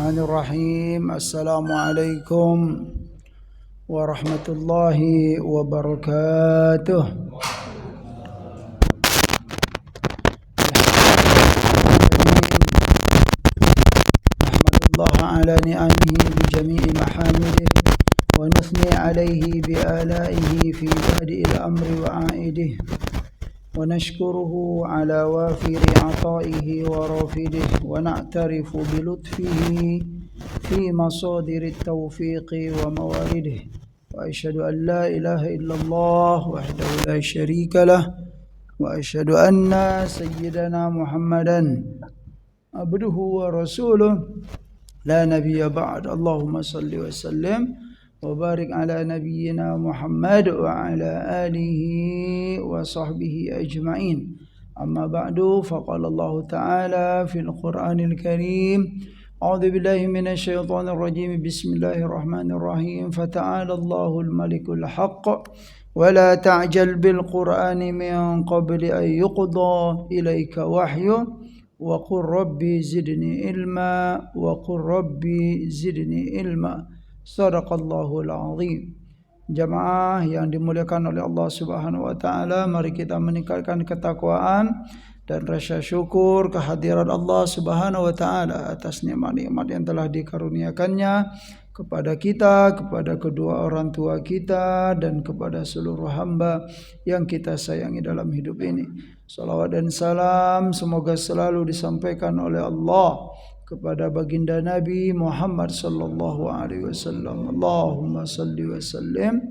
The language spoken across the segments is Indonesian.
Bismillahirrahmanirrahim. Assalamualaikum warahmatullahi wabarakatuh. Alhamdulillah ala ni'amihi bi jami'i mahamidih wa nuthni alayhi bi alaihi fi badi'il amri wa a'idih wa nashkuruhu ala wafiri ata'ihi wa rafidihi wa na'tarifu bi lutfihi fi masadiri taufiqi wa mawaridihi wa ashhadu an la ilaha illallah wahdahu la syarika lah wa ashhadu anna sayyidana Muhammadan abduhu wa rasuluh la nabiyya ba'd. Allahumma salli wa sallim wa barik ala nabiyyina Muhammad wa ala alihi wa sahbihi ajma'in. Amma ba'du, faqala Allah ta'ala fil Qur'anil Karim, a'udzu billahi minasy syaithanir rajim, bismillahirrahmanirrahim, fata'ala Allahul malikul haqq wa la ta'jal bil Qur'ani min qabli an yuqda ilaika wahyu wa qur rabbi zidni ilma wa qur rabbi zidni ilma. Sadaqallahul azim. Jamaah yang dimuliakan oleh Allah Subhanahu wa taala, mari kita meningkatkan ketakwaan dan rasa syukur kehadiran Allah Subhanahu wa taala atas nikmat-nikmat yang telah dikaruniakannya kepada kita, kepada kedua orang tua kita, dan kepada seluruh hamba yang kita sayangi dalam hidup ini. Salawat dan salam semoga selalu disampaikan oleh Allah kepada baginda Nabi Muhammad sallallahu alaihi wasallam. Allahumma salli wa sallim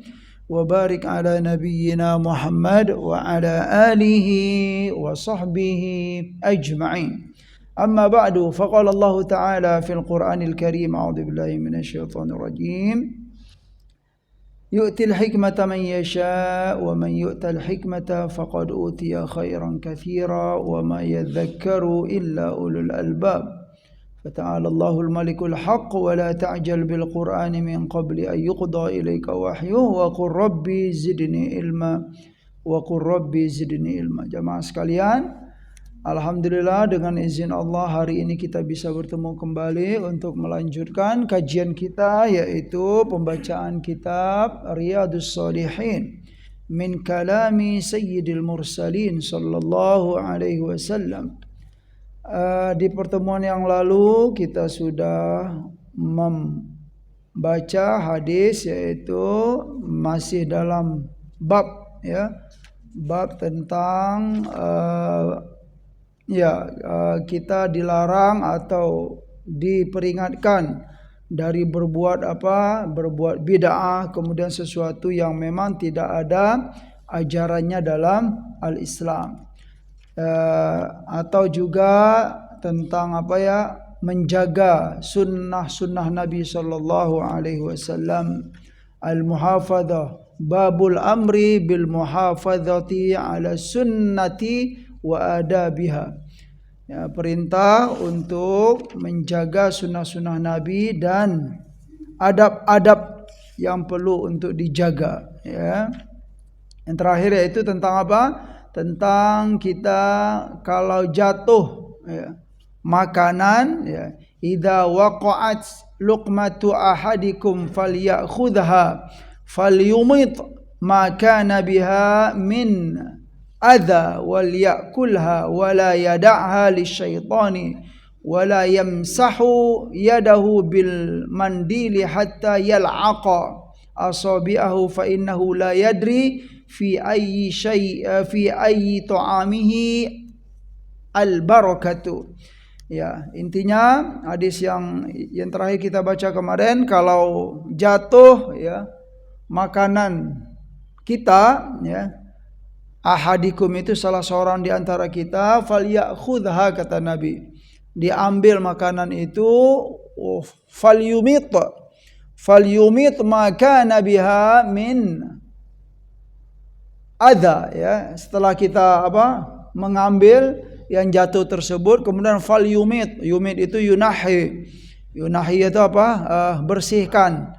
wa barik ala nabiyyina Muhammad wa ala alihi wa sahbihi ajma'in. Amma ba'du, faqala Allah ta'ala fil Qur'anil Karim, a'udzu billahi minasy syaithanir rajim, yu'til hikmata man yasha' wa man yu'tal hikmata faqad utiya khairan katsira wa ma yadhakkaru illa ulul albab. Fata'ala Allahul malikul haqq wa la ta'jal bil Qur'ani min qabli an yuqda ilaika wahyu wa qur rabbi zidni ilma wa qur rabbi zidni ilma. Jamaah sekalian, alhamdulillah dengan izin Allah hari ini kita bisa bertemu kembali untuk melanjutkan kajian kita, yaitu pembacaan kitab Riyadhus Shalihin min kalami Sayyidil Mursalin sallallahu alaihi wasallam. Di pertemuan yang lalu kita sudah membaca hadis, yaitu masih dalam bab bab tentang kita dilarang atau diperingatkan dari berbuat berbuat bid'ah, kemudian sesuatu yang memang tidak ada ajarannya dalam al-Islam. Atau juga tentang menjaga sunnah Nabi sallallahu alaihi wasallam, al-muhafadzah, babul amri bil muhafadzati ala sunnati wa adabiha. Perintah untuk menjaga sunnah-sunnah Nabi dan adab-adab yang perlu untuk dijaga. Yang terakhir yaitu tentang apa? Tentang kita kalau jatuh makanan, idza waqa'at luqmatu ahadikum falyakhudha falyumit ma kana biha min adha wal yakulha wa la yad'ha lisyaitani wa la yamsahu yadahu bil mandili hatta yal'aqa asabi'ahu fa innahu la yadri fi ayyi ta'amihi al barakatu. Intinya hadis yang terakhir kita baca kemarin, kalau jatuh makanan kita, ahadikum itu salah seorang di antara kita, falyakhudha, kata Nabi, diambil makanan itu, falyumit maka nabiha min adha, setelah kita mengambil yang jatuh tersebut, kemudian falyumit, yumit itu yunahi itu bersihkan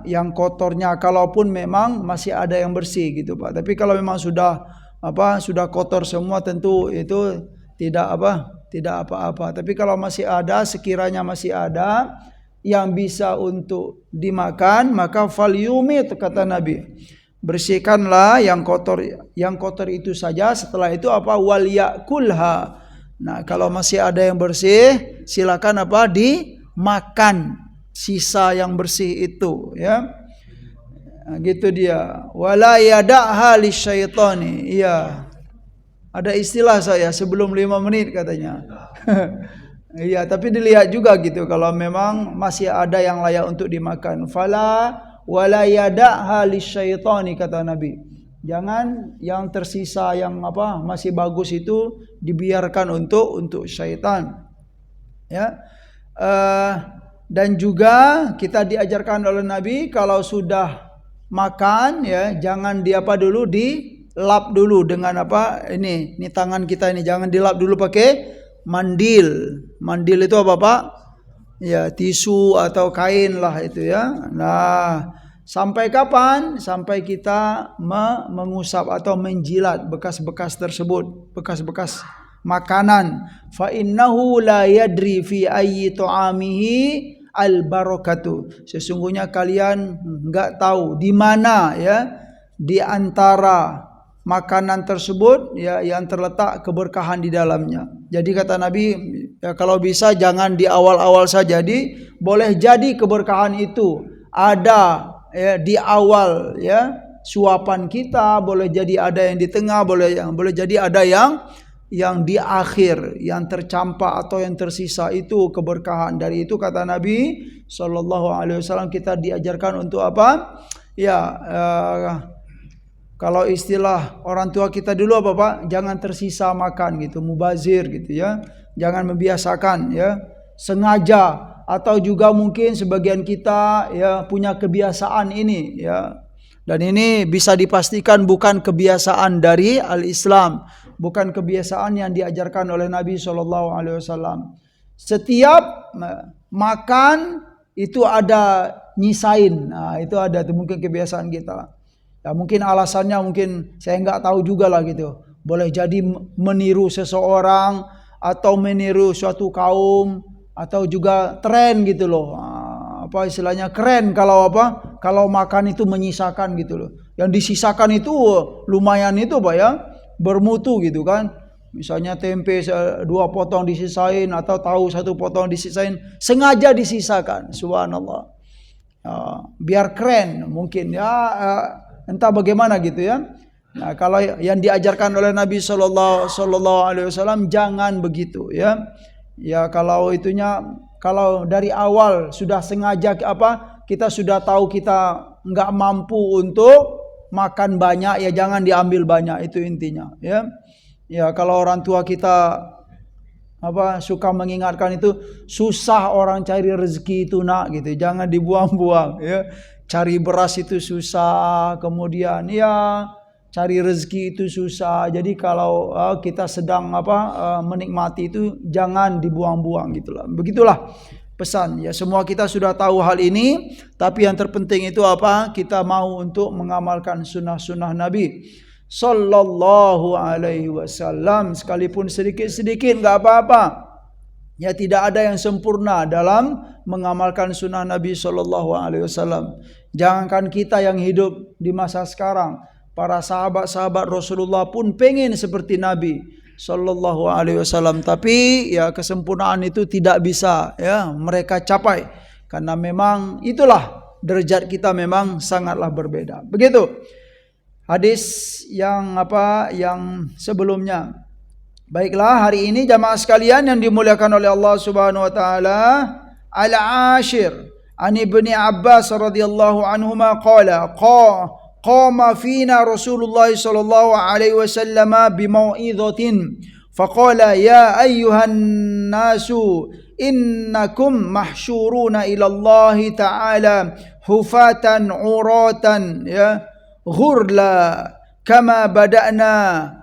yang kotornya, kalaupun memang masih ada yang bersih gitu Pak. Tapi kalau memang sudah kotor semua, tentu itu tidak tidak apa-apa. Tapi kalau masih ada, sekiranya masih ada yang bisa untuk dimakan, maka falyumit, kata Nabi. Bersihkanlah yang kotor itu saja. Setelah itu apa? Wal yakulha. Nah, kalau masih ada yang bersih, silakan apa? Dimakan sisa yang bersih itu, ya. Nah, gitu dia. Wala yada'ha lisyaitani. Iya. Ada istilah saya sebelum 5 menit katanya. Iya, tapi dilihat juga gitu kalau memang masih ada yang layak untuk dimakan. Fala wala yada'ha lisyaitani, kata Nabi. Jangan yang tersisa yang apa masih bagus itu dibiarkan untuk syaitan. Ya. Dan juga kita diajarkan oleh Nabi kalau sudah makan, ya, jangan dulu dilap dulu dengan apa? Ini tangan kita ini jangan dilap dulu pakai mandil. Mandil itu apa, Pak? Ya, tisu atau kain lah itu, ya. Nah, sampai kapan? Sampai kita mengusap atau menjilat bekas-bekas tersebut, bekas-bekas makanan. Fa innahu la yadri fi ayyi ta'amihi al barakatu. Sesungguhnya kalian enggak tahu di mana, ya, di antara makanan tersebut, ya, yang terletak keberkahan di dalamnya. Jadi kata Nabi, ya, kalau bisa jangan di awal-awal saja. Jadi boleh jadi keberkahan itu ada, ya, di awal, ya, suapan kita, boleh jadi ada yang di tengah, boleh jadi ada yang di akhir, yang tercampak atau yang tersisa itu keberkahan. Dari itu kata Nabi sallallahu alaihi wasallam kita diajarkan untuk apa? Ya, kalau istilah orang tua kita dulu apa, Pak? Jangan tersisa makan gitu, mubazir gitu, ya. Jangan membiasakan, ya, sengaja, atau juga mungkin sebagian kita, ya, punya kebiasaan ini, ya. Dan ini bisa dipastikan bukan kebiasaan dari al-Islam, bukan kebiasaan yang diajarkan oleh Nabi SAW. Setiap makan itu ada nyisain. Nah, itu ada tuh mungkin kebiasaan kita. Ya, mungkin alasannya mungkin saya nggak tahu juga lah gitu. Boleh jadi meniru seseorang atau meniru suatu kaum atau juga tren gitu loh. Apa istilahnya, keren kalau apa? Kalau makan itu menyisakan gitu loh. Yang disisakan itu lumayan itu, Pak, ya. Bermutu gitu kan. Misalnya tempe 2 potong disisain atau tahu 1 potong disisain, sengaja disisakan. Subhanallah. Biar keren mungkin, ya. Entah bagaimana gitu, ya. Nah, kalau yang diajarkan oleh Nabi sallallahu alaihi wasallam jangan begitu, ya. Ya, kalau dari awal sudah sengaja apa? Kita sudah tahu kita enggak mampu untuk makan banyak, ya jangan diambil banyak, itu intinya, ya. Ya, kalau orang tua kita apa suka mengingatkan itu, susah orang cari rezeki itu, nak, gitu. Jangan dibuang-buang, ya. Cari beras itu susah, kemudian ya cari rezeki itu susah. Jadi kalau kita sedang menikmati itu jangan dibuang-buang gitulah. Begitulah pesan, ya. Semua kita sudah tahu hal ini, tapi yang terpenting itu apa? Kita mau untuk mengamalkan sunnah-sunnah Nabi sallallahu alaihi wasallam, sekalipun sedikit-sedikit enggak apa-apa. Ya, tidak ada yang sempurna dalam mengamalkan sunnah Nabi sallallahu alaihi wasallam. Jangankan kita yang hidup di masa sekarang, para sahabat-sahabat Rasulullah pun pengen seperti Nabi sallallahu alaihi wasallam, tapi ya kesempurnaan itu tidak bisa, ya, mereka capai karena memang itulah derajat kita memang sangatlah berbeda. Begitu hadis yang sebelumnya. Baiklah, hari ini jamaah sekalian yang dimuliakan oleh Allah Subhanahu wa taala, al-ashir an Ibni Abbas radhiyallahu anhuma qala qama fina Rasulullah sallallahu alaihi wasallam bimau'izatin faqala ya ayyuhan nasu innakum mahsyuruna ila Allah ta'ala hufatan uratan, ya, ghurla kama bada'na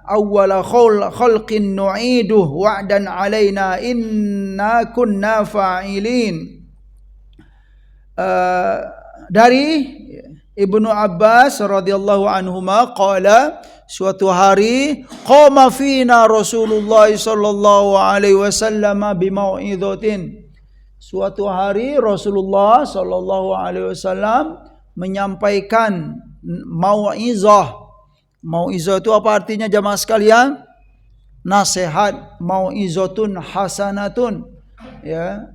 awwala khalqin nu'iduh wa'dan alaina inna kunna fa'ilin. Dari Ibnu Abbas radhiyallahu anhuma qala, suatu hari qama fina Rasulullah sallallahu alaihi wasallam bimau'izatin. Suatu hari Rasulullah sallallahu alaihi wasallam menyampaikan mau'izah. Mau'izah itu apa artinya jamaah sekalian? Nasihat. Mau'izatun hasanatun. Ya,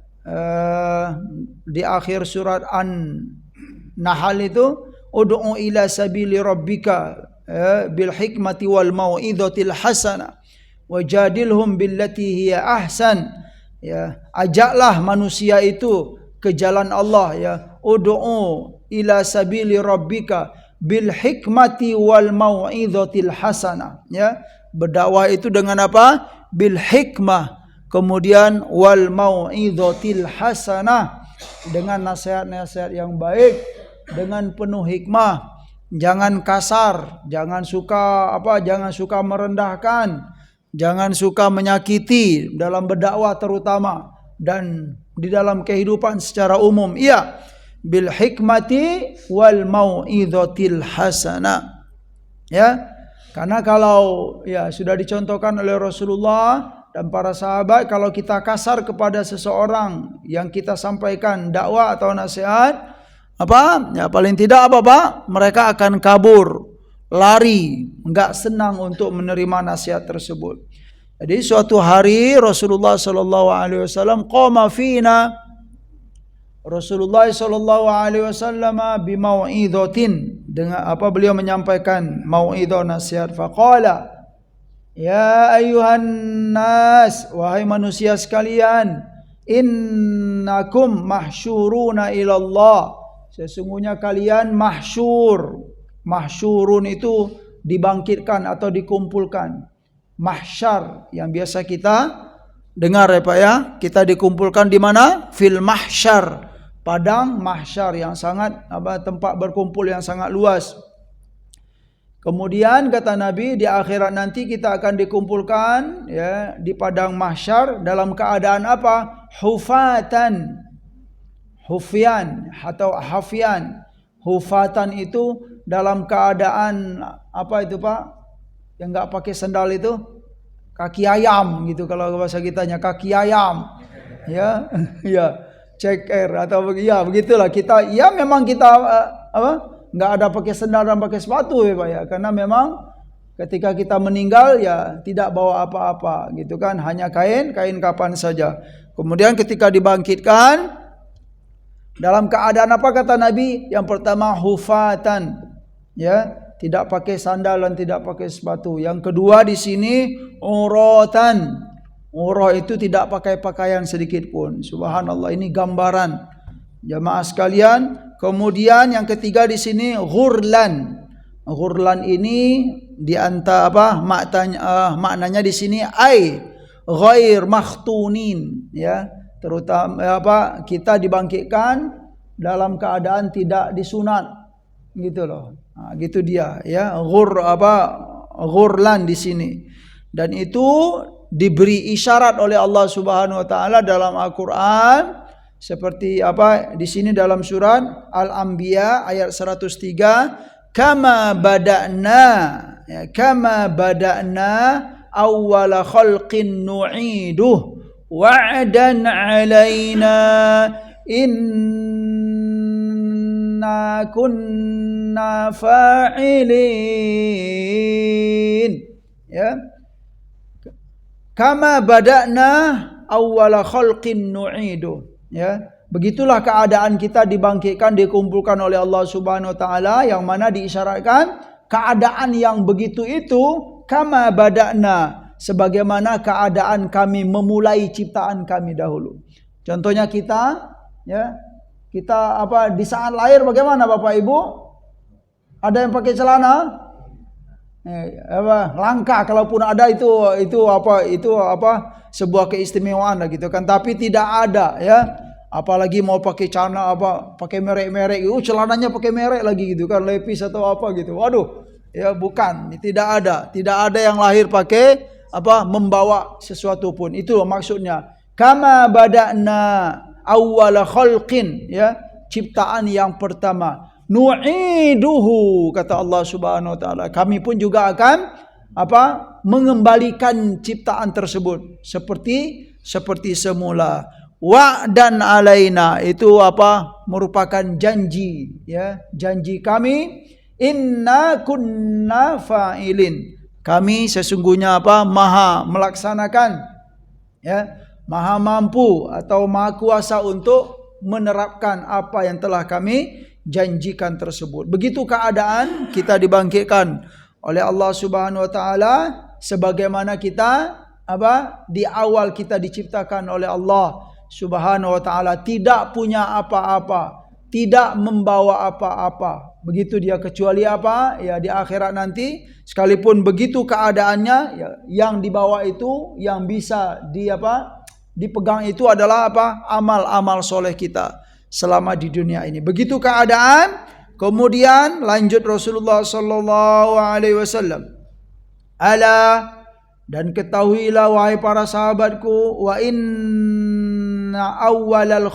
di akhir surat An-Nahl itu ud'u ila sabili rabbika bil hikmati wal mau'izatil hasanah wajadilhum billati hiya ahsan. Ya, ajaklah manusia itu ke jalan Allah, ya. Ud'u ila sabili rabbika bil hikmati wal mau'izatil hasanah, ya. Berdakwah itu dengan apa? Bil hikmah, kemudian wal mau'izatil hasanah, dengan nasihat-nasihat yang baik, dengan penuh hikmah. Jangan kasar, jangan suka merendahkan, jangan suka menyakiti dalam berdakwah terutama, dan di dalam kehidupan secara umum. Iya, bil hikmati wal mau'izatil hasanah. Ya. Karena kalau ya sudah dicontohkan oleh Rasulullah dan para sahabat, kalau kita kasar kepada seseorang yang kita sampaikan dakwah atau nasihat, ya paling tidak Pak, mereka akan kabur, lari, enggak senang untuk menerima nasihat tersebut. Jadi suatu hari Rasulullah sallallahu alaihi wasallam qama fina, Rasulullah sallallahu alaihi wasallam bimau'izatin, dengan beliau menyampaikan mau'izah, nasihat. Faqala, ya ayuhan nas, wahai manusia sekalian, innakum mahsyuruna ilallah, sesungguhnya kalian mahsyur. Mahsyurun itu dibangkitkan atau dikumpulkan. Mahsyar yang biasa kita dengar ya Pak ya, kita dikumpulkan di mana? Fil mahsyar, padang mahsyar yang sangat tempat berkumpul yang sangat luas. Kemudian kata Nabi, di akhirat nanti kita akan dikumpulkan ya di padang mahsyar dalam keadaan apa? Hufatan, hufyan atau hafian. Hufatan itu dalam keadaan apa itu Pak? Yang enggak pakai sandal itu? Kaki ayam gitu kalau bahasa kitanya, kaki ayam. Ya, ya, ceker atau ya begitulah kita. Ya memang kita enggak ada pakai sandal dan pakai sepatu ya Pak ya, karena memang ketika kita meninggal ya tidak bawa apa-apa gitu kan, hanya kain kapan saja. Kemudian ketika dibangkitkan dalam keadaan apa kata Nabi? Yang pertama hufatan, ya, tidak pakai sandal dan tidak pakai sepatu. Yang kedua di sini uratan. Urah itu tidak pakai pakaian sedikit pun. Subhanallah, ini gambaran jamaah sekalian. Kemudian yang ketiga di sini ghurlan. Ghurlan ini di antara maknanya di sini ai ghair makhtunin, ya. Terutama kita dibangkitkan dalam keadaan tidak disunat gitu loh. Nah, gitu dia ya, ghurlan di sini. Dan itu diberi isyarat oleh Allah Subhanahu wa taala dalam Al-Qur'an, seperti di sini dalam surat Al-Anbiya ayat 103, kama bada'na awwala khalqin nu'iduh wa'dan 'alaina inna kunna fa'ilin, ya. Kama bada'na awwala khalqin nu'idu, ya. Begitulah keadaan kita dibangkitkan, dikumpulkan oleh Allah Subhanahu wa taala, yang mana diisyaratkan keadaan yang begitu itu kama bada'na, sebagaimana keadaan kami memulai ciptaan kami dahulu. Contohnya kita, ya. Kita di saat lahir bagaimana Bapak Ibu? Ada yang pakai celana? Langka, kalaupun ada itu sebuah keistimewaan lah gitu kan, tapi tidak ada ya, apalagi mau pakai celana pakai merek-merek, celananya pakai merek lagi gitu kan, lepis atau apa gitu. Waduh, ya bukan, tidak ada yang lahir pakai membawa sesuatu pun. Itu maksudnya kama bada'na awwala khalqin, ya, ciptaan yang pertama, nu'iduhu, kata Allah Subhanahu wa taala, kami pun juga akan mengembalikan ciptaan tersebut seperti semula. Wa'dan alaina, itu merupakan janji, ya, janji kami. Inna kunna fa'ilin, kami sesungguhnya maha melaksanakan, ya, maha mampu atau maha kuasa untuk menerapkan apa yang telah kami janjikan tersebut. Begitu keadaan kita dibangkitkan oleh Allah Subhanahu wa taala, sebagaimana kita di awal kita diciptakan oleh Allah Subhanahu wa taala, tidak punya apa-apa, tidak membawa apa-apa. Begitu dia, kecuali ya di akhirat nanti, sekalipun begitu keadaannya, ya, yang dibawa itu, yang bisa dipegang itu adalah amal-amal soleh kita selama di dunia ini. Begitu keadaan. Kemudian lanjut Rasulullah sallallahu alaihi wasallam, ala, dan ketahuilah wahai para sahabatku, wa inna awwalal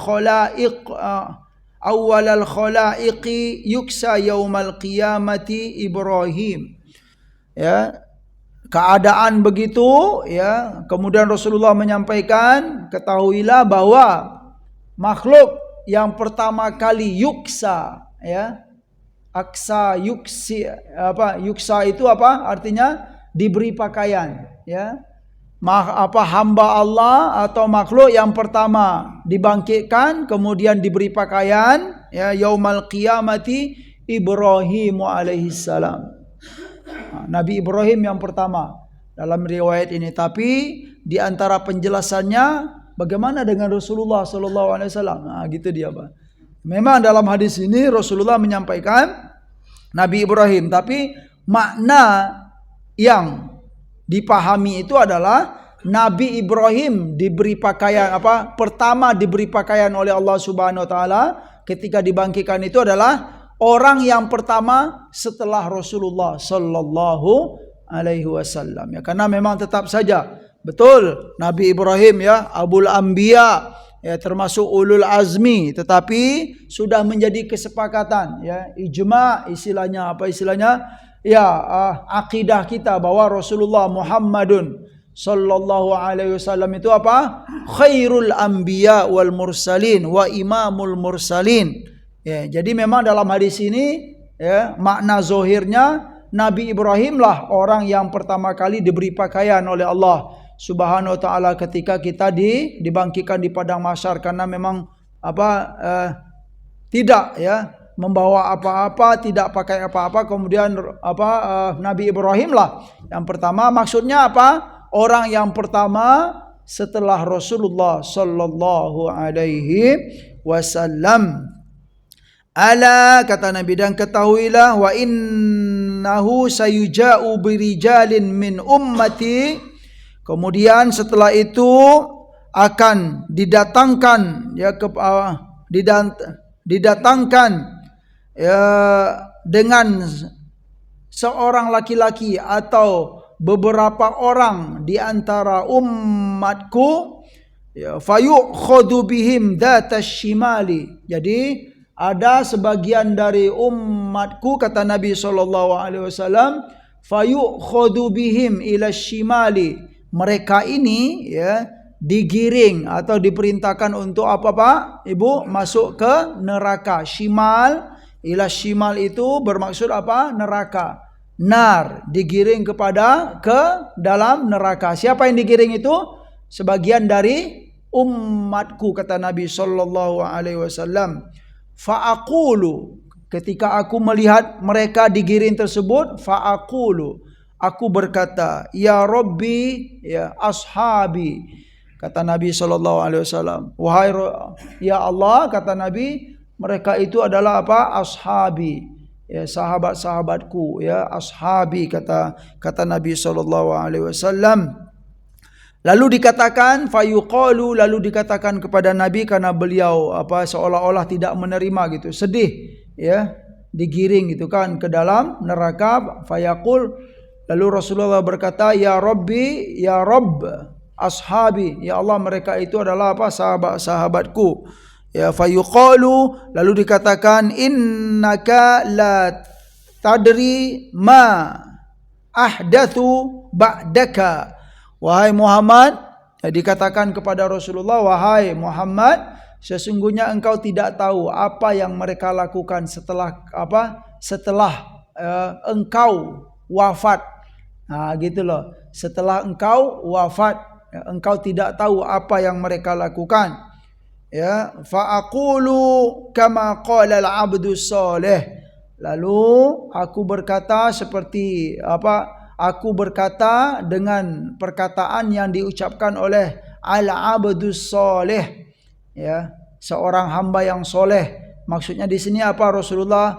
khalaiqi yuksa yaumal qiyamati Ibrahim. Ya, keadaan begitu, ya. Kemudian Rasulullah menyampaikan, ketahuilah bahwa makhluk yang pertama kali yuksa, ya, aksa, yuksi, yuksa itu artinya diberi pakaian, ya. Hamba Allah atau makhluk yang pertama dibangkitkan kemudian diberi pakaian, ya, yaumal qiyamati Ibrahim alaihissalam. Nabi Ibrahim yang pertama dalam riwayat ini. Tapi di antara penjelasannya, bagaimana dengan Rasulullah sallallahu alaihi wasallam? Gitu dia, Pak. Memang dalam hadis ini Rasulullah menyampaikan Nabi Ibrahim, tapi makna yang dipahami itu adalah Nabi Ibrahim diberi pakaian pertama diberi pakaian oleh Allah Subhanahu wa taala ketika dibangkitkan itu adalah orang yang pertama setelah Rasulullah sallallahu alaihi wasallam, ya. Karena memang tetap saja betul Nabi Ibrahim, ya, Abul Anbiya, ya, termasuk ulul azmi, tetapi sudah menjadi kesepakatan, ya, ijma, istilahnya ya, akidah kita bahwa Rasulullah Muhammadun sallallahu alaihi wasallam itu khairul anbiya wal mursalin wa imamul mursalin, ya. Jadi memang dalam hadis ini, ya, makna zohirnya Nabi Ibrahim lah orang yang pertama kali diberi pakaian oleh Allah Subhanahu wa taala ketika kita dibangkitkan di padang mahsyar, karena memang tidak, ya, membawa apa-apa, tidak pakai apa-apa. Kemudian Nabi Ibrahim lah yang pertama. Maksudnya orang yang pertama setelah Rasulullah sallallahu alaihi wasallam. Ala, kata Nabi, dan ketahuilah, wa innahu sayuja'u birijalin min ummati. Kemudian setelah itu akan didatangkan, ya, didatangkan, ya, dengan seorang laki-laki atau beberapa orang di antara umatku, ya, fayukhadhu bihim datas shimali. Jadi ada sebagian dari umatku, kata Nabi SAW, fayukhadhu bihim ila shimali. Mereka ini, ya, digiring atau diperintahkan untuk Pak Ibu? Masuk ke neraka. Shimal, ila shimal itu bermaksud neraka. Nar, digiring ke dalam neraka. Siapa yang digiring itu? Sebagian dari umatku, kata Nabi sallallahu alaihi wasallam. Fa'aqulu, ketika aku melihat mereka digiring tersebut, fa'aqulu, aku berkata, ya Rabbi, ya ashabi, kata Nabi sallallahu alaihi wasallam, wahai ya Allah, kata Nabi, mereka itu adalah ashabi, ya, sahabat-sahabatku, ya, ashabi, kata Nabi sallallahu alaihi wasallam. Lalu dikatakan fayuqalu, lalu dikatakan kepada Nabi, karena beliau seolah-olah tidak menerima gitu, sedih, ya, digiring gitu kan ke dalam neraka. Fayaqul, lalu Rasulullah berkata, ya Rabbi, ya Rabb ashabi, ya Allah, mereka itu adalah sahabat-sahabatku, Ya, fayuqalu, lalu dikatakan, innaka la tadri ma ahdathu ba'daka. Wahai Muhammad, dikatakan kepada Rasulullah, wahai Muhammad, sesungguhnya engkau tidak tahu apa yang mereka lakukan setelah engkau wafat. Nah, gitu loh. Setelah engkau wafat, engkau tidak tahu apa yang mereka lakukan. Ya, fa aqulu kama qala al-'abdu shalih. Lalu aku berkata seperti aku berkata dengan perkataan yang diucapkan oleh al-'abdu shalih, ya, seorang hamba yang soleh. Maksudnya di sini apa? Rasulullah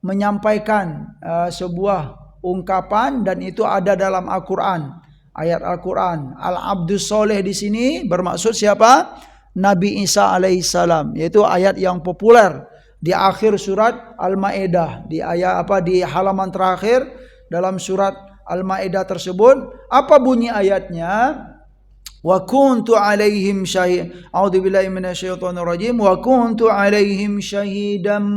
menyampaikan sebuah ungkapan dan itu ada dalam Al-Qur'an, ayat Al-Qur'an. Al-'abdu shalih di sini bermaksud siapa? Nabi Isa alaihissalam, yaitu ayat yang populer di akhir surat Al-Maidah, di di halaman terakhir dalam surat Al-Maidah tersebut. Apa bunyi ayatnya? Wa kuntu alaihim syahid. A'udzubillahi minasyaitonir rajim. Wa kuntu alaihim syahidan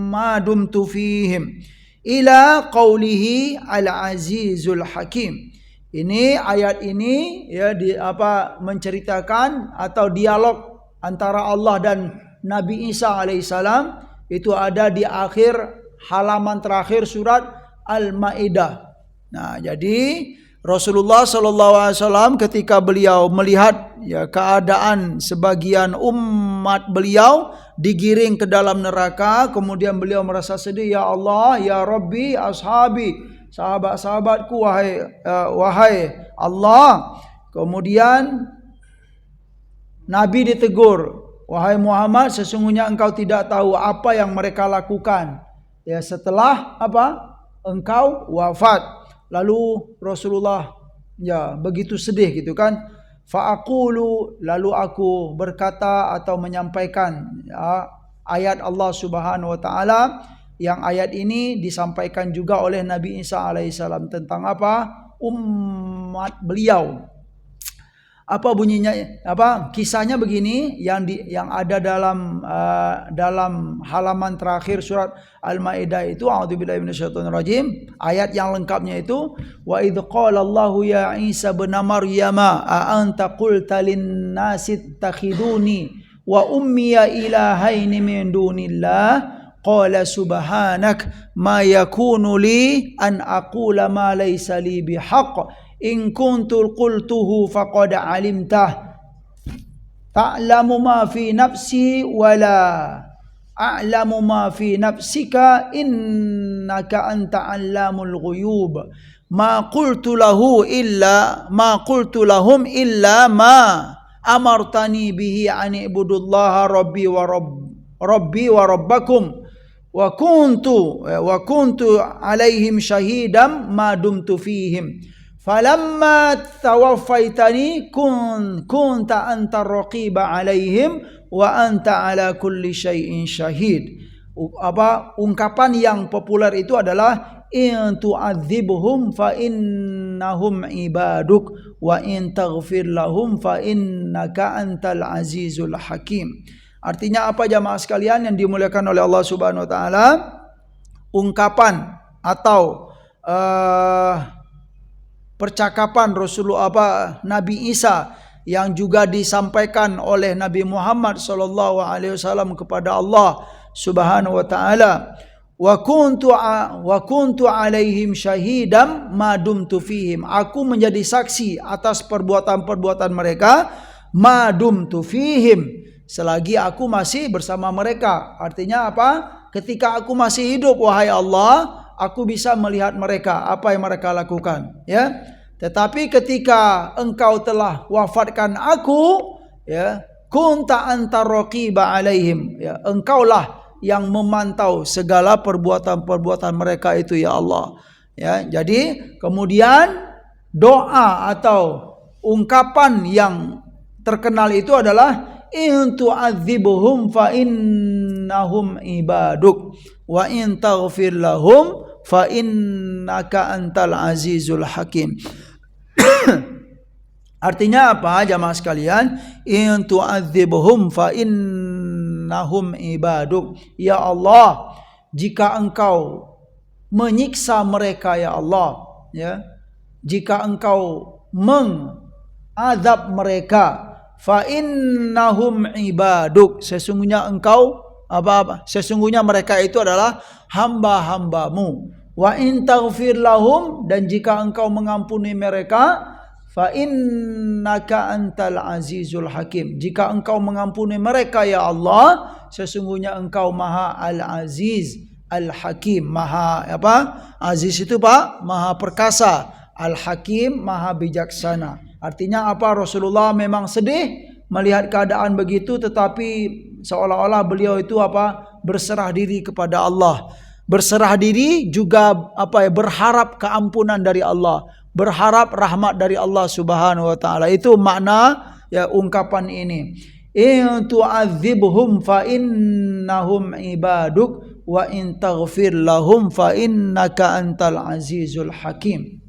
ma dumtu fihim ila qaulihi al-azizul hakim. Ini ayat ini ya menceritakan atau dialog antara Allah dan Nabi Isa alaihissalam, itu ada di akhir halaman terakhir surat Al-Maidah. Nah, jadi Rasulullah SAW ketika beliau melihat ya keadaan sebagian umat beliau digiring ke dalam neraka, kemudian beliau merasa sedih, ya Allah, ya Rabbi, ashabi, sahabat-sahabatku, wahai Allah. Kemudian Nabi ditegur, wahai Muhammad, sesungguhnya engkau tidak tahu apa yang mereka lakukan ya setelah engkau wafat. Lalu Rasulullah ya begitu sedih gitu kan. Fa'aqulu, lalu aku berkata atau menyampaikan ayat Allah Subhanahu wa taala, yang ayat ini disampaikan juga oleh Nabi Isa alaihissalam tentang umat beliau. Apa bunyinya? Kisahnya begini, yang ada dalam halaman terakhir surat Al-Maidah itu, a'udzubillahi minasyaitonir rajim, ayat yang lengkapnya itu, wa idz qala Allahu ya Isa ibn Maryam a anta qulta lin nasi ittakhiduni wa ummiya ilahaini min dunillah qala subhanak ma yakunu li an aqula ma laysa li bihaq in kuntu qultuhu faqad alimtah ta'lamu ma fi nafsi wala a'lamu ma fi nafsika innaka anta 'allamul ghuyub ma qultu lahum illa ma amartani bihi an ibudullaha rabbi wa rabbakum wa kuntu alaihim syahidam ma dumtu fihim falamma tawaffaitani kunta anta raqiba alaihim wa anta ala kulli syai'in syahid. Ungkapan yang populer itu adalah in tu'adzibhum fa innahum ibaduk wa in taghfir lahum fa innaka antal azizul hakim. Artinya apa jamaah sekalian yang dimuliakan oleh Allah Subhanahu wa taala? Ungkapan atau percakapan Nabi Isa yang juga disampaikan oleh Nabi Muhammad sallallahu alaihi wasallam kepada Allah Subhanahu wa taala. Wa kuntu alaihim syahidam ma dumtu fihim. Aku menjadi saksi atas perbuatan-perbuatan mereka ma dumtu fihim, selagi aku masih bersama mereka. Artinya apa? Ketika aku masih hidup, wahai Allah, aku bisa melihat mereka, apa yang mereka lakukan, ya. Tetapi ketika engkau telah wafatkan aku, ya, kunta anta raqiba alaihim, ya, engkaulah yang memantau segala perbuatan-perbuatan mereka itu, ya Allah. Ya, jadi kemudian doa atau ungkapan yang terkenal itu adalah in tu'adzibuhum fa innahum ibaduk wa in taghfir lahum fa innaka antal azizul hakim. Artinya apa jamaah sekalian? In tu'adzibhum fa innahum ibaduk. Ya Allah, jika engkau menyiksa mereka ya Allah, ya. Jika engkau mengadab mereka, fa innahum ibaduk, sesungguhnya engkau apa? Sesungguhnya mereka itu adalah hamba-hambamu. Wa in taghfir lahum, dan jika engkau mengampuni mereka, fa innaka antal azizul hakim, jika engkau mengampuni mereka ya Allah, sesungguhnya engkau maha al-aziz al-hakim, maha apa? Aziz itu Pak, maha perkasa, al-hakim maha bijaksana. Artinya apa? Rasulullah memang sedih melihat keadaan begitu, tetapi seolah-olah beliau itu apa? Berserah diri kepada Allah. Berserah diri juga apa ya? Berharap keampunan dari Allah, berharap rahmat dari Allah Subhanahu wa taala. Itu makna ya ungkapan ini. In tu'adzibhum fa innahum ibaduk wa in taghfir lahum fa innaka antal azizul hakim.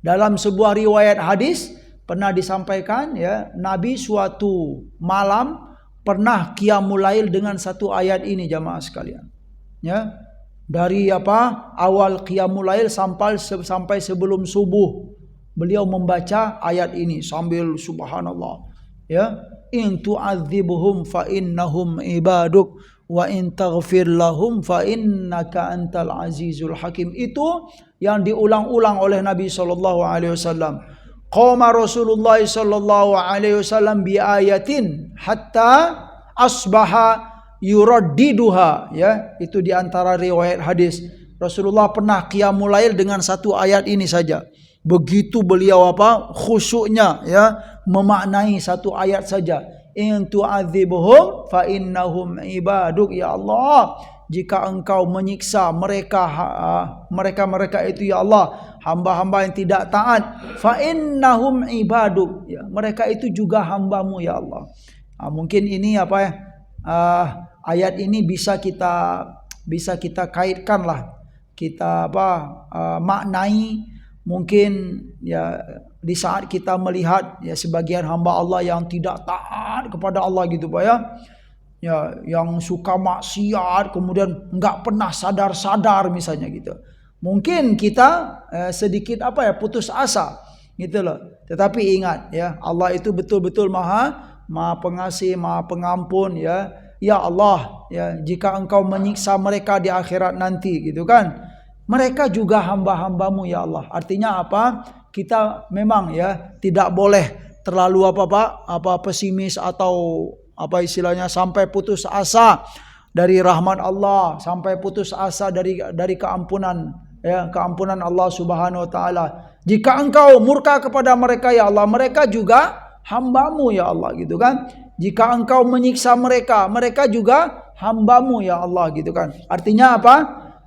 Dalam sebuah riwayat hadis pernah disampaikan ya, Nabi suatu malam pernah qiyamul lail dengan satu ayat ini jamaah sekalian. Ya. Dari apa? Awal qiyamul lail sampai sebelum subuh beliau membaca ayat ini sambil subhanallah. Ya, in tu'adzibhum fa innahum ibaduk wa in taghfir lahum fa innaka antal azizul hakim. Itu yang diulang-ulang oleh Nabi sallallahu alaihi wasallam. Qama Rasulullah sallallahu alaihi wasallam bi ayatin hatta asbaha yuraddiduha, ya, itu di antara riwayat hadis. Rasulullah pernah qiyamul lail dengan satu ayat ini saja. Begitu beliau apa? Khusyuknya ya, memaknai satu ayat saja. In tu'adzibhum fa innahum ibaduk, ya Allah, jika engkau menyiksa mereka itu ya Allah, hamba-hamba yang tidak taat, fa innahum ibaduk, ya, mereka itu juga hambamu ya Allah. Mungkin ini apa ya? Ayat ini bisa kita kaitkan lah, kita maknai mungkin ya di saat kita melihat ya sebagian hamba Allah yang tidak taat kepada Allah gitu Pak ya, yang suka maksiat kemudian enggak pernah sadar misalnya gitu. Mungkin kita sedikit putus asa gitu loh. Tetapi ingat ya, Allah itu betul-betul maha pengasih, maha pengampun ya. Ya Allah, ya, jika engkau menyiksa mereka di akhirat nanti gitu kan, mereka juga hamba-hambamu ya Allah. Artinya apa? Kita memang ya tidak boleh terlalu pesimis atau istilahnya sampai putus asa dari rahmat Allah, sampai putus asa dari keampunan ya, keampunan Allah Subhanahu wa taala. Jika engkau murka kepada mereka ya Allah, mereka juga hambamu ya Allah gitu kan. Jika engkau menyiksa mereka, mereka juga hambamu ya Allah gitu kan. Artinya apa?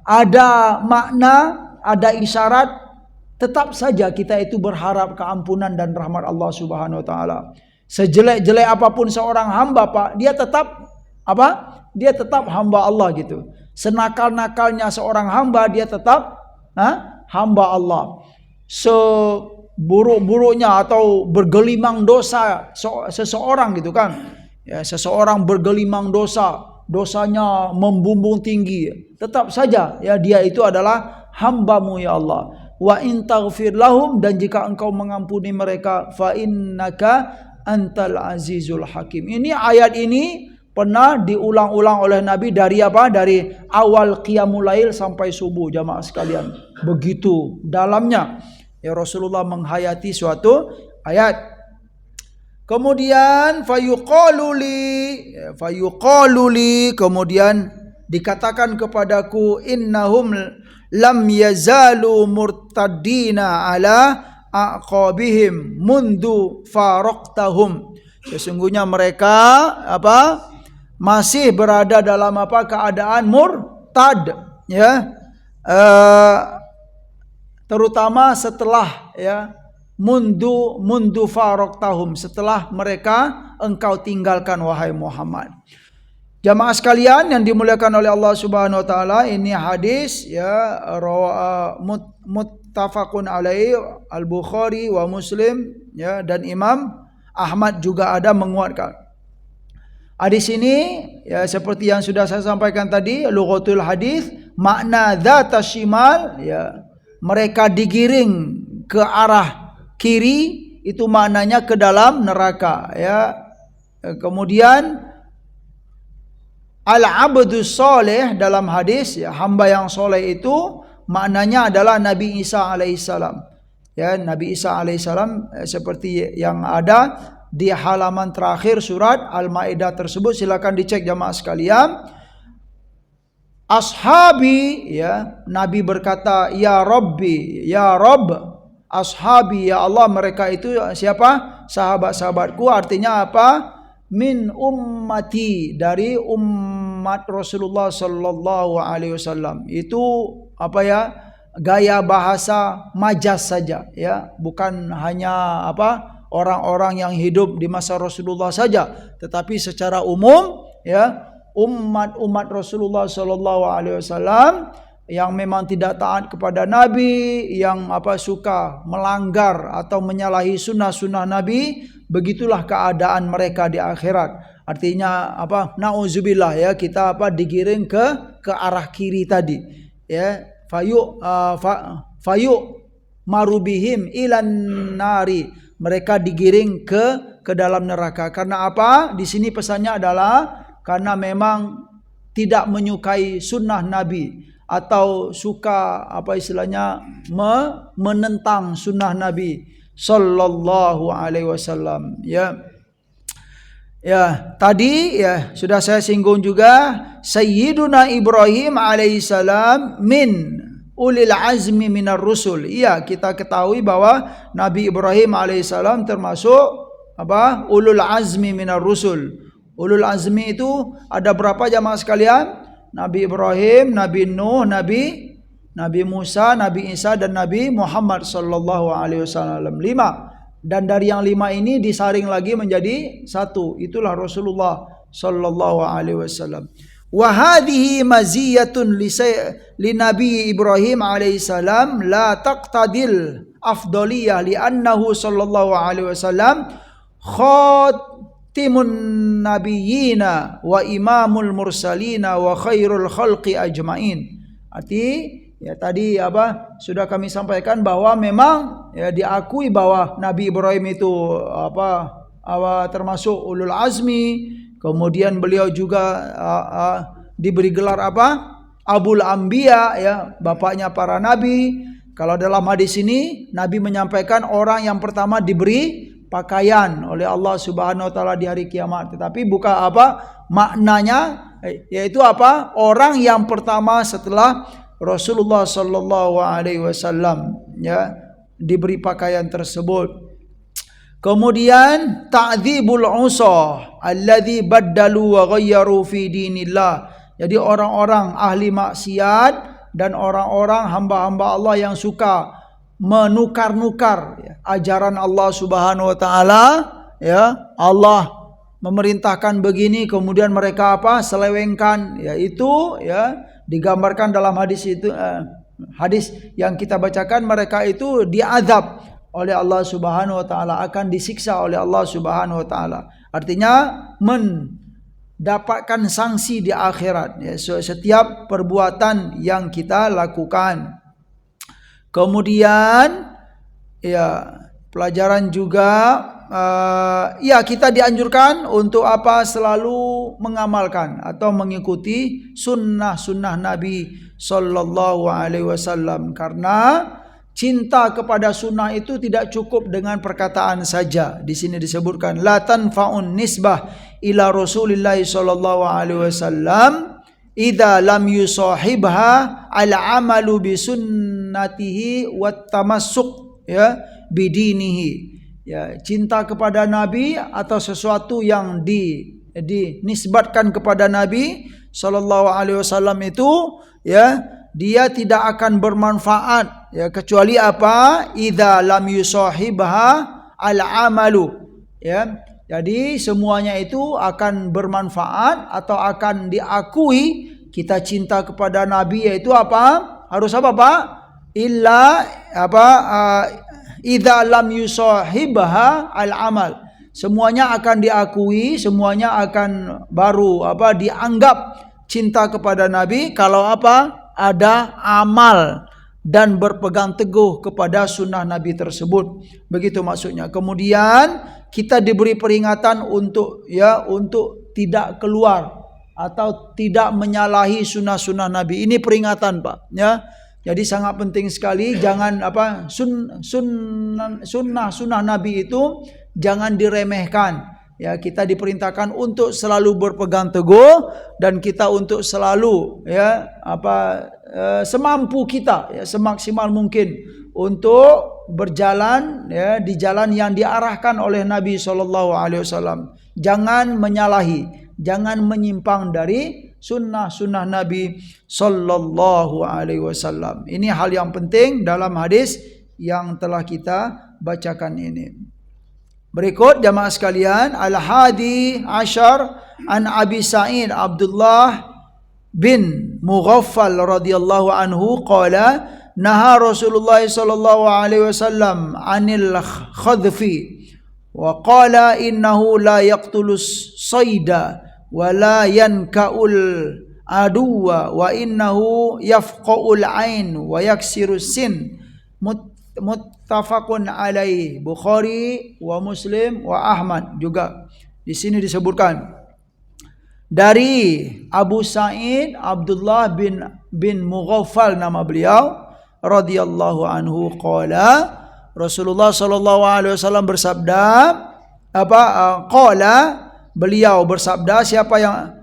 Ada makna, ada isyarat, tetap saja kita itu berharap keampunan dan rahmat Allah Subhanahu wa taala. Sejelek-jelek apapun seorang hamba Pak, dia tetap Dia tetap hamba Allah gitu. Senakal-nakalnya seorang hamba, dia tetap hamba Allah. Buruk-buruknya atau bergelimang dosa seseorang gitu kan ya, seseorang bergelimang dosanya membumbung tinggi, tetap saja ya dia itu adalah hambamu ya Allah. Wa in taghfir lahum, dan jika engkau mengampuni mereka, fa innaka antal azizul hakim. Ini ayat ini pernah diulang-ulang oleh Nabi dari awal qiyamul lail sampai subuh jamaah sekalian. Begitu dalamnya ya Rasulullah menghayati suatu ayat. Kemudian fayuqaluli, kemudian dikatakan kepadaku, innahum lam yazalu murtaddina ala aqabihim mundu faraqtahum. Sesungguhnya mereka masih berada dalam keadaan murtad ya. Terutama setelah ya mundu faraqtahum, setelah mereka engkau tinggalkan wahai Muhammad. Jamaah sekalian yang dimuliakan oleh Allah Subhanahu wa taala, ini hadis ya muttafaqun alaihi Al-Bukhari wa Muslim, ya, dan Imam Ahmad juga ada menguatkan. Hadis ini ya seperti yang sudah saya sampaikan tadi, lughatul hadis, makna dzata shimal, ya, mereka digiring ke arah kiri, itu maknanya ke dalam neraka, ya. Kemudian al-abdu sholih dalam hadis, ya, hamba yang soleh itu maknanya adalah Nabi Isa alaihissalam. Ya, Nabi Isa alaihissalam seperti yang ada di halaman terakhir surat Al-Maidah tersebut, silakan dicek jamaah sekalian. Ashabi, ya, Nabi berkata, ya Rabbi, ya Rabb, ashabi, ya Allah, mereka itu siapa? Sahabat-sahabatku. Artinya apa? Min ummati, dari umat Rasulullah sallallahu alaihi wasallam. Itu apa ya? Gaya bahasa majas saja, ya, bukan hanya apa? Orang-orang yang hidup di masa Rasulullah saja, tetapi secara umum, ya, umat Rasulullah sallallahu alaihi wasallam yang memang tidak taat kepada Nabi, yang apa suka melanggar atau menyalahi sunnah-sunnah Nabi, begitulah keadaan mereka di akhirat. Artinya apa? Nauzubillah, ya, kita apa digiring ke arah kiri tadi, ya. Fayu marubihim ilan nari, mereka digiring ke dalam neraka. Karena apa? Di sini pesannya adalah karena memang tidak menyukai sunnah Nabi, atau suka apa istilahnya menentang sunnah Nabi sallallahu alaihi wasallam, ya. Ya, tadi ya sudah saya singgung juga, Sayyiduna Ibrahim alaihissalam min ulil azmi minar rusul. Iya, kita ketahui bahwa Nabi Ibrahim alaihissalam termasuk apa? Ulul azmi minar rusul. Ulul azmi itu ada berapa jamaah sekalian? Nabi Ibrahim, Nabi Nuh, Nabi Musa, Nabi Isa, dan Nabi Muhammad sallallahu alaihi wasallam. 5. Dan dari yang 5 ini disaring lagi menjadi 1. Itulah Rasulullah sallallahu alaihi wasallam. Wa hadhihi maziyatun li Nabi Ibrahim alaihi salam la taqtadil afdaliyah li'annahu sallallahu alaihi wasallam khatimun nabiyina wa imamul mursalina wa khairul khalqi ajmain. Arti ya tadi apa sudah kami sampaikan bahwa memang ya diakui bahwa Nabi Ibrahim itu apa termasuk ulul azmi. Kemudian beliau juga diberi gelar apa? Abul Anbiya, ya, bapaknya para nabi. Kalau dalam hadis ini Nabi menyampaikan orang yang pertama diberi pakaian oleh Allah Subhanahu wa taala di hari kiamat. Tetapi bukan apa maknanya, yaitu apa? Orang yang pertama setelah Rasulullah sallallahu alaihi wasallam, ya, diberi pakaian tersebut. Kemudian ta'dzibul usah alladzi baddalu wa ghayyaru fi dinillah. Jadi orang-orang ahli maksiat dan orang-orang hamba-hamba Allah yang suka menukar-nukar ya, ajaran Allah Subhanahu wa taala, ya. Allah memerintahkan begini kemudian mereka apa? Selewengkan, yaitu ya digambarkan dalam hadis itu, hadis yang kita bacakan, mereka itu diazab oleh Allah Subhanahu wa taala, akan disiksa oleh Allah Subhanahu wa taala. Artinya mendapatkan sanksi di akhirat, ya, setiap perbuatan yang kita lakukan. Kemudian ya pelajaran juga ya kita dianjurkan untuk apa? Selalu mengamalkan atau mengikuti sunnah-sunnah Nabi sallallahu alaihi wasallam, karena cinta kepada sunnah itu tidak cukup dengan perkataan saja. Di sini disebutkan la tanfa'un nisbah ila Rasulillah sallallahu alaihi wasallam idza lam yusahibha al-amalu bi sunnatihi wat tamassuk, ya, bidinihi. Ya, cinta kepada Nabi atau sesuatu yang dinisbatkan kepada Nabi sallallahu alaihi wasallam itu, ya, dia tidak akan bermanfaat, ya, kecuali apa? Idza lam yusahibha al-amalu, ya. Jadi semuanya itu akan bermanfaat atau akan diakui kita cinta kepada Nabi, yaitu apa? Harus apa, Pak? illa idza lam yusahibha al-amal. Semuanya akan diakui, semuanya akan baru dianggap cinta kepada Nabi kalau ada amal dan berpegang teguh kepada sunnah Nabi tersebut. Begitu maksudnya. Kemudian kita diberi peringatan untuk tidak keluar atau tidak menyalahi sunnah-sunnah Nabi. Ini peringatan, Pak, ya. Jadi sangat penting sekali, jangan sunnah Nabi itu jangan diremehkan. Ya, kita diperintahkan untuk selalu berpegang teguh dan kita untuk selalu semampu kita, semaksimal mungkin untuk berjalan di jalan yang diarahkan oleh Nabi SAW. Jangan menyalahi, jangan menyimpang dari sunnah Nabi Sallallahu Alaihi Wasallam. Ini hal yang penting dalam hadis yang telah kita bacakan ini. Berikut jamaah sekalian, al-hadi asyar an Abi Sa'id Abdullah bin Mughaffal radhiyallahu anhu qala naha Rasulullah sallallahu alaihi wasallam anil khadfi wa qala innahu la yaqtulus sayda wa la yanka'ul aduwa wa innahu yafqa'ul ain wa yaksirus sin. Muttafaqun alaih, Bukhari wa Muslim wa Ahmad. Juga di sini disebutkan dari Abu Sa'id Abdullah bin Mughaffal nama beliau radhiyallahu anhu qala Rasulullah sallallahu alaihi wasallam bersabda beliau bersabda, siapa yang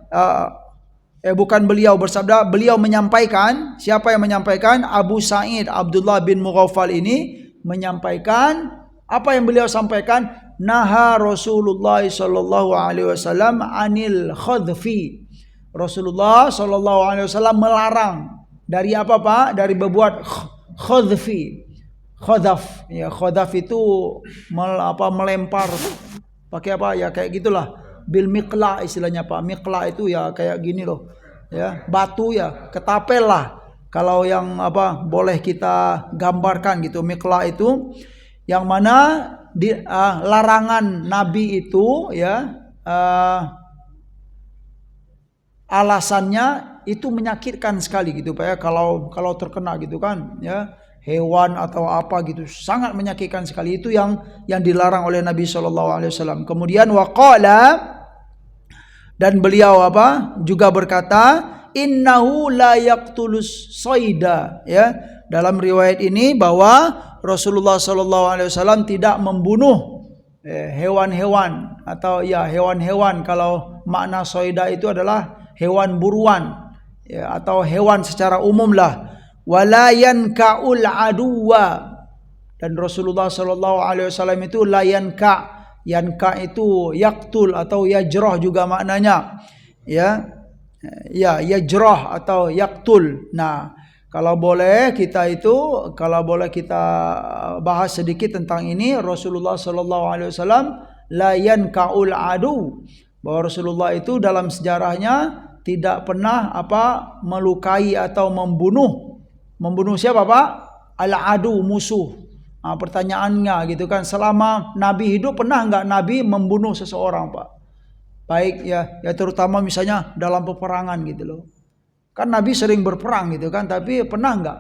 bukan beliau bersabda, beliau menyampaikan. Siapa yang menyampaikan? Abu Sa'id Abdullah bin Mughaffal ini menyampaikan. Apa yang beliau sampaikan? Naha Rasulullah sallallahu alaihi wasallam anil khadfi. Rasulullah sallallahu alaihi wasallam melarang dari apa, Pak? Dari berbuat khadfi. Khadaf, ya, khadaf itu melempar pakai apa ya, kayak gitulah. Bil miqla istilahnya, Pak. Miqla itu ya kayak gini loh. Ya, batu ya, ketapel lah. Kalau yang boleh kita gambarkan gitu, miqla itu yang mana di larangan Nabi itu alasannya itu menyakitkan sekali gitu, Pak, ya. Kalau terkena gitu kan, ya, hewan atau apa gitu, sangat menyakitkan sekali. Itu yang dilarang oleh Nabi SAW. Kemudian waqala, dan beliau juga berkata, innahu la yaqtulus sayda, ya. Dalam riwayat ini bahwa Rasulullah SAW tidak membunuh hewan-hewan atau hewan-hewan. Kalau makna sayda itu adalah hewan buruan, ya, atau hewan secara umum lah. Wala yanka'ul aduwa, dan Rasulullah SAW itu la yanka'. Yanka itu yaktul atau yajrah juga maknanya, ya yajrah atau yaktul. Nah, kalau boleh kita bahas sedikit tentang ini. Rasulullah SAW la yankaul adu, bahwa Rasulullah itu dalam sejarahnya tidak pernah melukai atau membunuh siapa, Pak? Al-adu, musuh. Pertanyaannya gitu kan, selama Nabi hidup pernah enggak Nabi membunuh seseorang, Pak? Baik ya terutama misalnya dalam peperangan gitu loh. Kan Nabi sering berperang gitu kan, tapi pernah enggak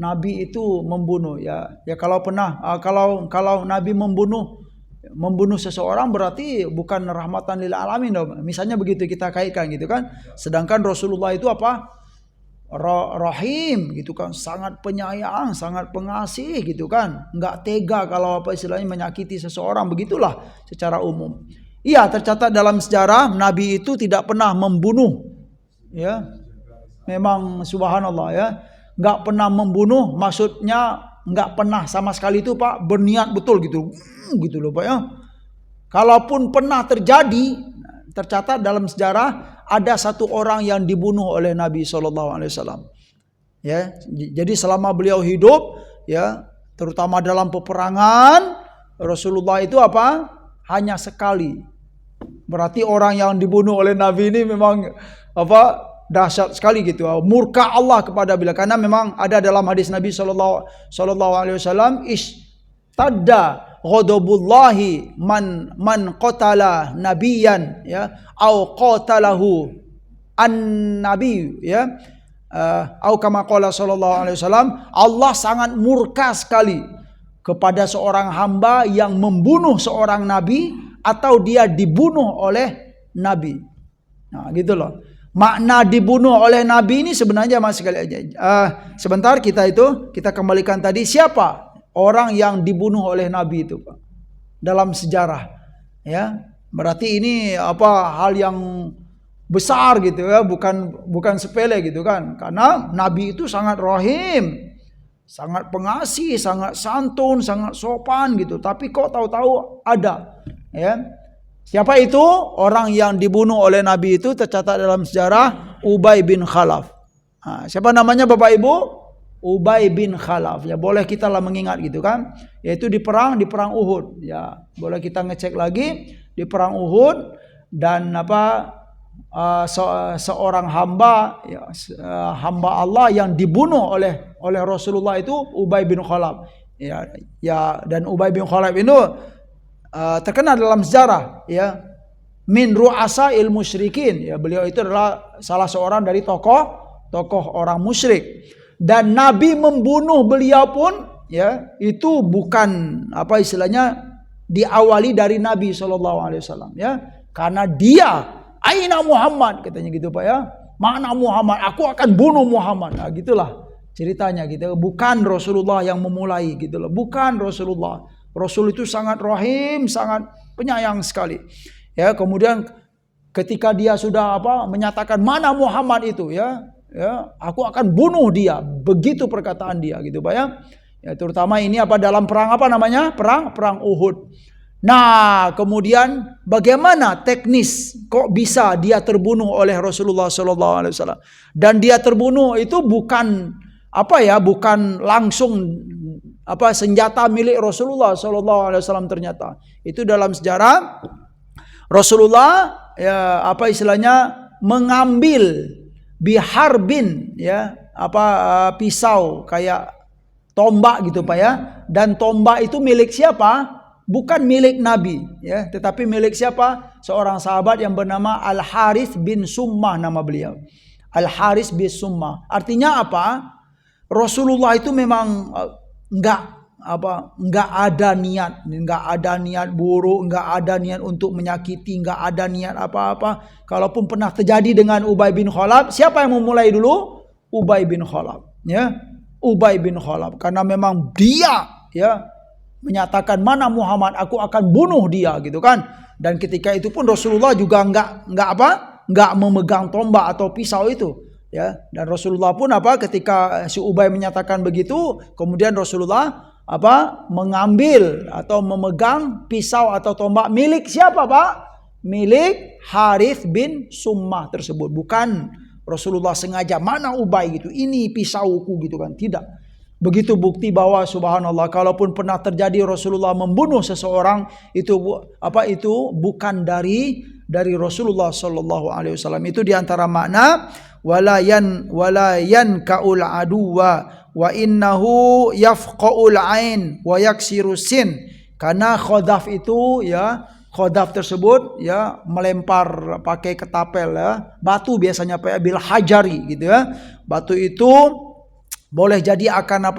Nabi itu membunuh? Ya kalau pernah, kalau Nabi membunuh seseorang berarti bukan rahmatan lil alamin dong. Misalnya begitu kita kaitkan gitu kan. Sedangkan Rasulullah itu Rahim gitu kan, sangat penyayang, sangat pengasih gitu kan, nggak tega kalau istilahnya menyakiti seseorang, begitulah secara umum. Iya, tercatat dalam sejarah Nabi itu tidak pernah membunuh, ya. Memang subhanallah, ya, nggak pernah membunuh, maksudnya nggak pernah sama sekali itu, Pak, berniat betul gitu loh, Pak, ya. Kalaupun pernah terjadi, tercatat dalam sejarah ada satu orang yang dibunuh oleh Nabi SAW. Ya, jadi selama beliau hidup, ya, terutama dalam peperangan, Rasulullah itu hanya sekali. Berarti orang yang dibunuh oleh Nabi ini memang dahsyat sekali gitu. Murka Allah kepada Bilal, karena memang ada dalam hadis Nabi sallallahu alaihi wasallam, istadda ghadabullahi man qatala nabiyan ya au qatalahu an-nabi ya. Au kama qala sallallahu alaihi wasallam, Allah sangat murka sekali kepada seorang hamba yang membunuh seorang nabi atau dia dibunuh oleh nabi. Nah, gitu loh. Makna dibunuh oleh nabi ini sebenarnya masih sekali aja. Sebentar kita kembalikan tadi, siapa orang yang dibunuh oleh nabi itu, Pak? Dalam sejarah. Ya. Berarti ini hal yang besar gitu ya, bukan sepele gitu kan. Karena nabi itu sangat rahim, sangat pengasih, sangat santun, sangat sopan gitu. Tapi kok tahu-tahu ada ya. Siapa itu? Orang yang dibunuh oleh Nabi itu tercatat dalam sejarah Ubay bin Khalaf. Nah, siapa namanya Bapak Ibu? Ubay bin Khalaf. Ya boleh kita lah mengingat gitu kan. Yaitu di perang Uhud. Ya boleh kita ngecek lagi di perang Uhud. Dan seorang hamba ya, hamba Allah yang dibunuh oleh Rasulullah itu Ubay bin Khalaf. Ya dan Ubay bin Khalaf itu terkenal dalam sejarah ya, min ru'asa'il musyrikin ya, beliau itu adalah salah seorang dari tokoh orang musyrik, dan Nabi membunuh beliau pun ya itu bukan diawali dari Nabi SAW ya, karena dia aina Muhammad katanya gitu Pak ya, mana Muhammad, aku akan bunuh Muhammad. Nah, gitulah ceritanya gitu, bukan Rasulullah yang memulai gitu loh, bukan Rasulullah. Rasul itu sangat rahim, sangat penyayang sekali. Ya, kemudian ketika dia sudah menyatakan mana Muhammad itu ya, aku akan bunuh dia. Begitu perkataan dia gitu Pak ya. Ya terutama ini dalam perang perang Uhud. Nah, kemudian bagaimana teknis kok bisa dia terbunuh oleh Rasulullah sallallahu alaihi wasallam? Dan dia terbunuh itu bukan bukan langsung senjata milik Rasulullah SAW. Ternyata itu dalam sejarah Rasulullah ya mengambil biharbin ya pisau kayak tombak gitu Pak ya, dan tombak itu milik siapa? Bukan milik Nabi ya, tetapi milik siapa? Seorang sahabat yang bernama Al-Harits bin Summah, nama beliau Al-Harits bin Summah. Artinya apa? Rasulullah itu memang nggak ada niat buruk, nggak ada niat untuk menyakiti, nggak ada niat apa-apa. Kalaupun pernah terjadi dengan Ubay bin Khalaf, siapa yang memulai dulu? Ubay bin Khalaf ya, Ubay bin Khalaf, karena memang dia ya menyatakan mana Muhammad, aku akan bunuh dia gitu kan. Dan ketika itu pun Rasulullah juga nggak memegang tombak atau pisau itu. Ya, dan Rasulullah pun ketika si Ubay menyatakan begitu, kemudian Rasulullah mengambil atau memegang pisau atau tombak milik siapa Pak? Milik Harits bin Summah tersebut. Bukan Rasulullah sengaja mana Ubay gitu, ini pisauku gitu kan, tidak. Begitu bukti bahwa subhanallah, kalaupun pernah terjadi Rasulullah membunuh seseorang itu bukan dari Rasulullah sallallahu alaihi wasallam. Itu diantara makna walayan kaul aduwa wa innahu yafqaul ain wa yaksiru sin. Karena khadaf itu ya, khadaf tersebut ya melempar pakai ketapel ya, batu biasanya pakai bil hajari gitu ya. Batu itu boleh jadi akan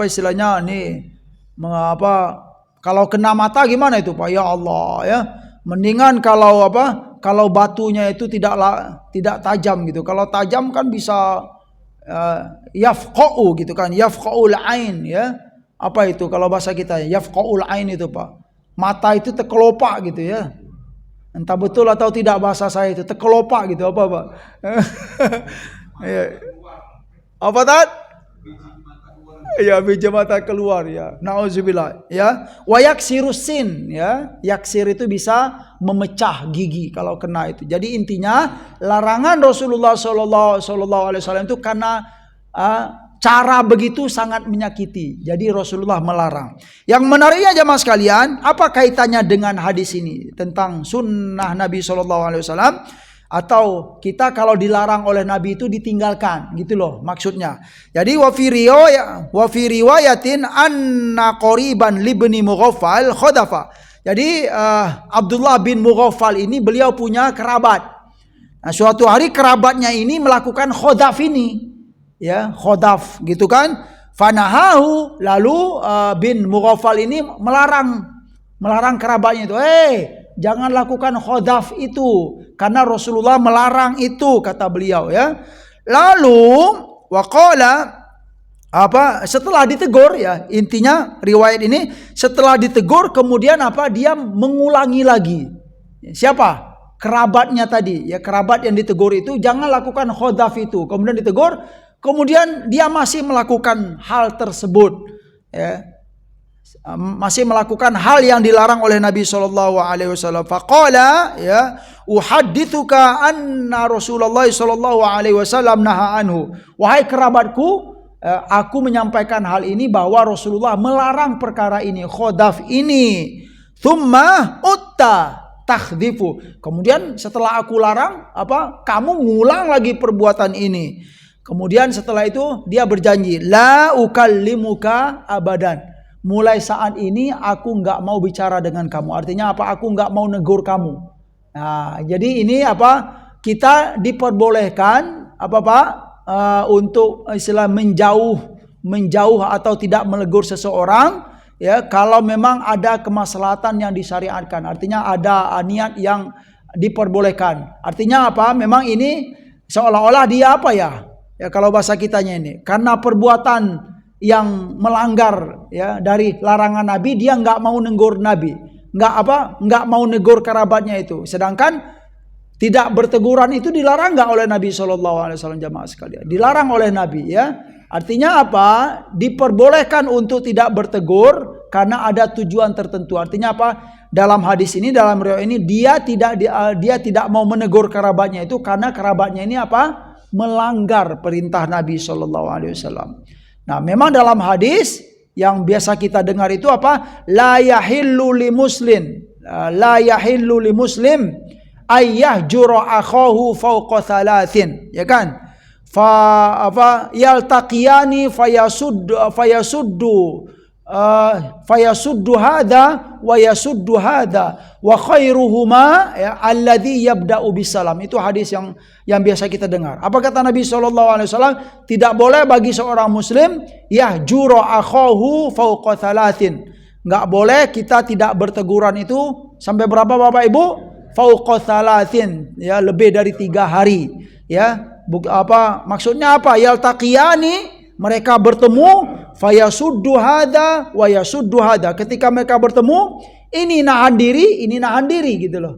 kalau kena mata gimana itu Pak? Ya Allah ya. Mendingan kalau batunya itu tidak tajam gitu. Kalau tajam kan bisa yafqa'u gitu kan, yafqa'ul ain ya. Apa itu kalau bahasa kita? Yafqa'ul ain itu Pak. Mata itu terkelopak gitu ya. Entah betul atau tidak bahasa saya itu terkelopak gitu apa Pak? Apa tat? Ya, biji mata keluar ya. Nauzubillah ya. Wa yaksirusin ya. Yaksir itu bisa memecah gigi kalau kena itu. Jadi intinya larangan Rasulullah sallallahu alaihi wasallam itu karena cara begitu sangat menyakiti. Jadi Rasulullah melarang. Yang menariknya jemaah sekalian, apa kaitannya dengan hadis ini tentang sunnah Nabi sallallahu alaihi wasallam? atau kita kalau dilarang oleh Nabi itu ditinggalkan, gitu loh maksudnya. Jadi wa fi riwayatin anna qoriban libni Mughaffal khadafa. Jadi Abdullah bin Mughaffal ini beliau punya kerabat. Nah, suatu hari kerabatnya ini melakukan khodaf ini, ya khodaf gitu kan. Fanahahu, lalu bin Mughaffal ini melarang kerabatnya itu, jangan lakukan khodaf itu karena Rasulullah melarang itu, kata beliau ya. Lalu waqala setelah ditegur, ya intinya riwayat ini setelah ditegur kemudian dia mengulangi lagi. Siapa? Kerabatnya tadi, ya kerabat yang ditegur itu jangan lakukan khodaf itu. Kemudian ditegur, kemudian dia masih melakukan hal tersebut, ya. Masih melakukan hal yang dilarang oleh Nabi SAW. Faqala, ya, uhaddithuka anna Rasulullah SAW naha anhu. Wahai kerabatku, aku menyampaikan hal ini bahwa Rasulullah melarang perkara ini, khodaf ini. Thumma utta takhdifu. Kemudian setelah aku larang, kamu ngulang lagi perbuatan ini. Kemudian setelah itu dia berjanji, la ukallimuka abadan. Mulai saat ini aku nggak mau bicara dengan kamu. Artinya Aku nggak mau negur kamu. Nah, jadi ini kita diperbolehkan untuk istilah menjauh atau tidak menegur seseorang, ya kalau memang ada kemaslahatan yang disyariatkan. Artinya ada niat yang diperbolehkan. Artinya Memang ini seolah-olah dia ya kalau bahasa kitanya ini karena perbuatan yang melanggar, ya dari larangan Nabi, dia nggak mau negur Nabi, nggak mau negur kerabatnya itu. Sedangkan tidak berteguran itu dilarang nggak oleh Nabi SAW, jamaah sekalian? Dilarang oleh Nabi, ya. Artinya diperbolehkan untuk tidak bertegur karena ada tujuan tertentu. Artinya dalam hadis ini, dalam riwayat ini dia tidak mau menegur kerabatnya itu karena kerabatnya ini melanggar perintah Nabi SAW. Nah, memang dalam hadis yang biasa kita dengar itu la yahillu li muslim ayyahjura akhahu fawqa thalathin, ya kan? Yaltaqiyani fayasuddu hadha wa yasuddu hadha wa khairuhuma alladhi yabda'u bisalam. Itu hadis yang biasa kita dengar. Apa kata Nabi SAW? Tidak boleh bagi seorang muslim yahjuru akhahu fawqa thalathin. Enggak boleh kita tidak berteguran itu sampai berapa Bapak Ibu? Fawqa thalathin, ya lebih dari 3 hari, ya. Maksudnya Yaltaqiyani, mereka bertemu, fayasuddu hadza wa yasuddu hadza. Ketika mereka bertemu, ini nahan diri gitu loh.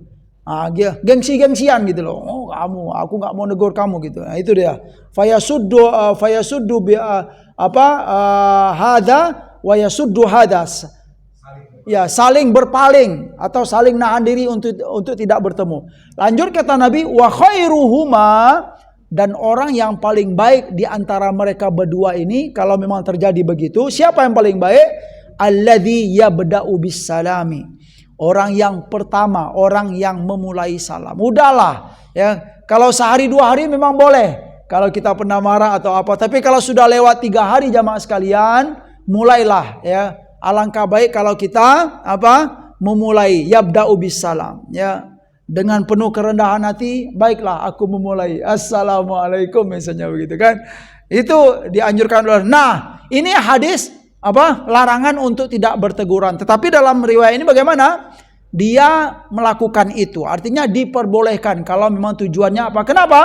Gengsi-gengsian gitu loh. Oh, aku enggak mau negur kamu gitu. Nah, itu dia. Fayasuddu hadza wa yasuddu hadza. Ya, saling berpaling atau saling nahan diri untuk tidak bertemu. Lanjut kata Nabi, wa khairuhuma, dan orang yang paling baik di antara mereka berdua ini, kalau memang terjadi begitu, siapa yang paling baik? Alladzi yabda'u bisalami. Orang yang pertama, orang yang memulai salam. Udahlah, ya. Kalau sehari 2 hari memang boleh. Kalau kita pernah marah atau apa, tapi kalau sudah lewat 3 hari jamaah sekalian, mulailah, ya. Alangkah baik kalau kita memulai yabda'u bisalam, ya. Dengan penuh kerendahan hati, baiklah aku memulai. Assalamualaikum misalnya begitu kan. Itu dianjurkan oleh. Nah, ini hadis larangan untuk tidak berteguran. Tetapi dalam riwayat ini bagaimana? Dia melakukan itu. Artinya diperbolehkan kalau memang tujuannya Kenapa?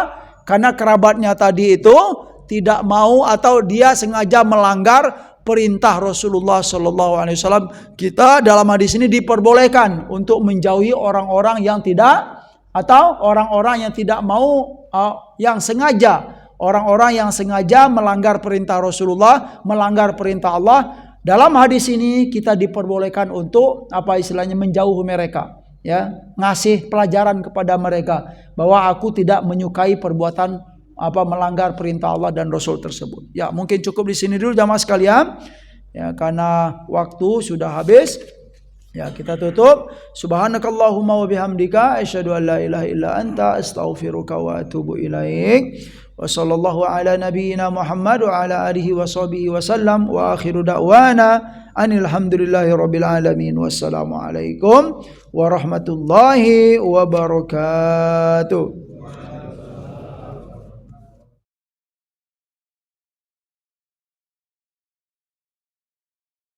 Karena kerabatnya tadi itu tidak mau atau dia sengaja melanggar perintah Rasulullah SAW. Kita dalam hadis ini diperbolehkan untuk menjauhi orang-orang yang tidak, atau orang-orang yang tidak mau, yang sengaja, orang-orang yang sengaja melanggar perintah Rasulullah, melanggar perintah Allah. Dalam hadis ini kita diperbolehkan untuk istilahnya menjauhi mereka, ya, ngasih pelajaran kepada mereka bahwa aku tidak menyukai perbuatan melanggar perintah Allah dan Rasul tersebut. Ya, mungkin cukup di sini dulu jamaah sekalian. Ya, karena waktu sudah habis. Ya, kita tutup. Subhanakallahumma wa bihamdika asyhadu an la ilaha illa anta astaghfiruka wa atubu ilaik. Wa sallallahu ala nabiyyina Muhammad wa ala alihi wa sahbihi wa sallam wa akhiru da'wana anil hamdulillahi rabbil alamin. Wassalamu alaikum warahmatullahi wabarakatuh.